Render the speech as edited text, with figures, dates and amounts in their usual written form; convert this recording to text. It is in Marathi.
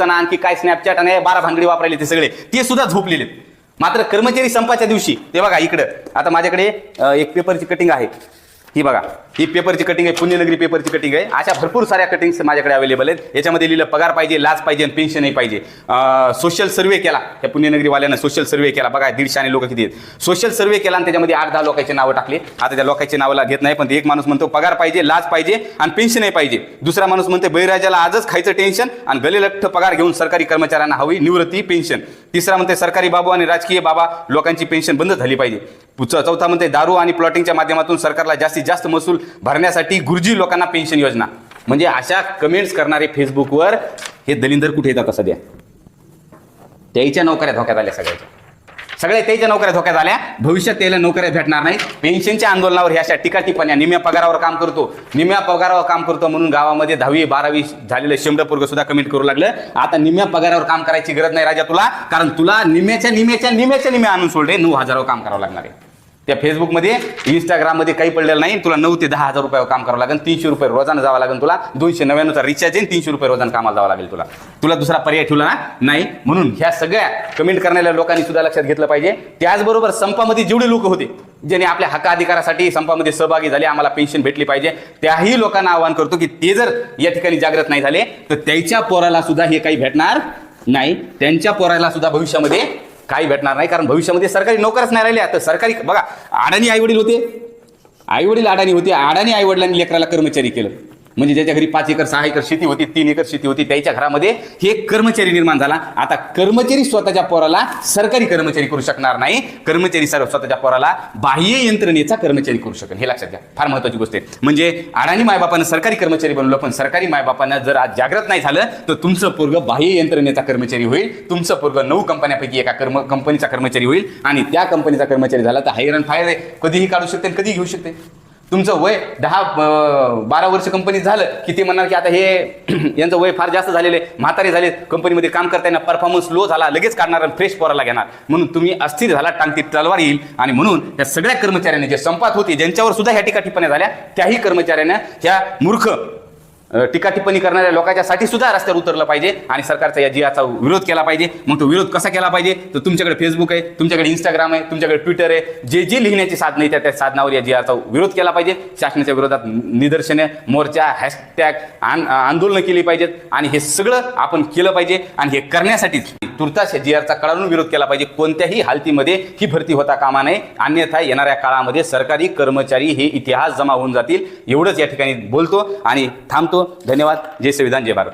आणखी काय स्नॅपचॅट आणि 12 भानगडी वापरायले ते सगळे ते सुद्धा झोपलेले. मात्र कर्मचारी संपाच्या दिवशी ते बघा इकडं आता माझ्याकडे एक पेपरची कटिंग आहे. ही बघा ही पेपरची कटिंग आहे, पुण्यनगरी पेपरची कटिंग आहे. अशा भरपूर साऱ्या कटिंग्स माझ्याकडे अवेलेबल आहेत. याच्यामध्ये लिहिलं पगार पाहिजे, लाच पाहिजे आणि पेन्शनही पाहिजे. सोशल सर्व्हे केला त्या पुण्यनगरीवाल्यानं, सोशल सर्व्हे केला. बघा 150 लोक किती आहेत. सोशल सर्व्हे केला आणि त्याच्यामध्ये 8-10 लोकांचे नावं टाकले. आता त्या लोकांचे नावाला घेत नाही, पण एक माणूस म्हणतो पगार पाहिजे, लाच पाहिजे आणि पेन्शनही पाहिजे. दुसरा माणूस म्हणतो बळीराजाला आजच खायचं टेन्शन आणि गलेलठ्ठ पगार घेऊन सरकारी कर्मचाऱ्यांना हवी निवृत्ती पेन्शन. तिसरा म्हणते सरकारी बाबू आणि राजकीय बाबा लोकांची पेन्शन बंद झाली पाहिजे. चौथा म्हणते दारू आणि प्लॉटिंगच्या माध्यमातून सरकारला जास्तीत जास्त महसूल भरण्यासाठी गुरुजी लोकांना पेन्शन योजना. म्हणजे अशा कमेंट्स करणारे फेसबुकवर हे दलिंदर कुठे येतात सध्या? त्याच्या नोकऱ्या धोक्यात आल्या, सगळ्या त्याच्या नोकऱ्या धोक्यात आल्या. भविष्यात त्याला नोकऱ्या भेटणार नाही. पेन्शनच्या आंदोलनावर ह्या अशा टीका टिप्पण्या, निम्या पगारावर काम करतो म्हणून गावामध्ये 10वी 12वी झालेलं 100 पोरग सुद्धा कमेंट करू लागलं. आता निम्या पगारावर काम करायची गरज नाही राजा तुला, कारण तुला निम्या आणून सोडले 9,000 काम करावं लागणार आहे. त्या फेसबुकमध्ये इंस्टाग्राममध्ये काही पडलेलं नाही. तुला 9 ते 10,000 रुपयावर काम करावं लागेल. 300 रुपये रोजानं जावं लागेल तुला. 299चा रिचार्ज आहे, 300 रुपये रोजानं कामाला जावं लागेल तुला दुसरा पर्याय ठेवला ना नाही. म्हणून ह्या सगळ्या कमेंट करणाऱ्या लोकांनी सुद्धा लक्षात घेतलं पाहिजे. त्याचबरोबर संपामध्ये जेवढे लोक होते ज्याने आपल्या हक्क अधिकारासाठी संपामध्ये सहभागी झाले, आम्हाला पेन्शन भेटली पाहिजे, त्याही लोकांना आवाहन करतो की ते जर या ठिकाणी जागृत नाही झाले तर त्याच्या पोराला सुद्धा हे काही भेटणार नाही. त्यांच्या पोराला सुद्धा भविष्यामध्ये काही भेटणार नाही, कारण भविष्यामध्ये सरकारी नोकरच नाही राहिल्या. तर सरकारी बघा अडाणी आईवडील होते, अडाणी आईवडिलांनी लेकराला कर्मचारी केलं. म्हणजे ज्याच्या घरी 5 एकर 6 एकर शेती होती, 3 एकर शेती होती, त्याच्या घरामध्ये हे कर्मचारी निर्माण झाला. आता कर्मचारी स्वतःच्या पोराला सरकारी कर्मचारी करू शकणार नाही. कर्मचारी स्वतःच्या पोराला बाह्य यंत्रणेचा कर्मचारी करू शकेल. हे लक्षात घ्या, फार महत्वाची गोष्ट आहे. म्हणजे अडाणी मायबापानं सरकारी कर्मचारी बनवलं, पण सरकारी मायबापानं जर आज जागृत नाही झालं तर तुमचं पोरग बाह्य यंत्रणेचा कर्मचारी होईल. तुमचं पोरग 9 कंपन्यापैकी एका कंपनीचा कर्मचारी होईल आणि त्या कंपनीचा कर्मचारी झाला तर हायर अँड फायर कधीही काढू शकते, कधी घेऊ शकते. तुमचं वय 10-12 वर्ष कंपनीत झालं की ते म्हणणार की आता हे यांचं वय फार जास्त झालेलं आहे, म्हातारे झाले, कंपनीमध्ये काम करताना परफॉर्मन्स लो झाला, लगेच काढणार आणि फ्रेश पोराला घेणार. म्हणून तुम्ही अस्थिर झाला, टांगतीत तलवार येईल. आणि म्हणून या सगळ्या कर्मचाऱ्यांनी जे संपात होते, ज्यांच्यावर सुद्धा ह्या टीका टिप्पण्या झाल्या, त्याही कर्मचाऱ्यांना ह्या मूर्ख टीका टिप्पणी करणाऱ्या लोकांच्यासाठी सुद्धा रस्त्यावर उतरलं पाहिजे आणि सरकारचा या जियाचा विरोध केला पाहिजे. मग तो विरोध कसा केला पाहिजे? तर तुमच्याकडे फेसबुक आहे, तुमच्याकडे इंस्टाग्राम आहे, तुमच्याकडे ट्विटर आहे, जे लिहिण्याची साधनं आहे त्या साधनावर या जियाचा विरोध केला पाहिजे. शासनाच्या विरोधात निदर्शने, मोर्चा, हॅशटॅग, आंदोलनं केली पाहिजेत आणि हे सगळं आपण केलं पाहिजे. आणि हे करण्यासाठीच तुर्तास या जिआरचा कळावून विरोध केला पाहिजे. कोणत्याही हालतीमध्ये ही भरती होता कामा नये, अन्यथा येणाऱ्या काळामध्ये सरकारी कर्मचारी हे इतिहास जमा होऊन जातील. एवढंच या ठिकाणी बोलतो आणि थांबतो. धन्यवाद. जय संविधान, जय भारत.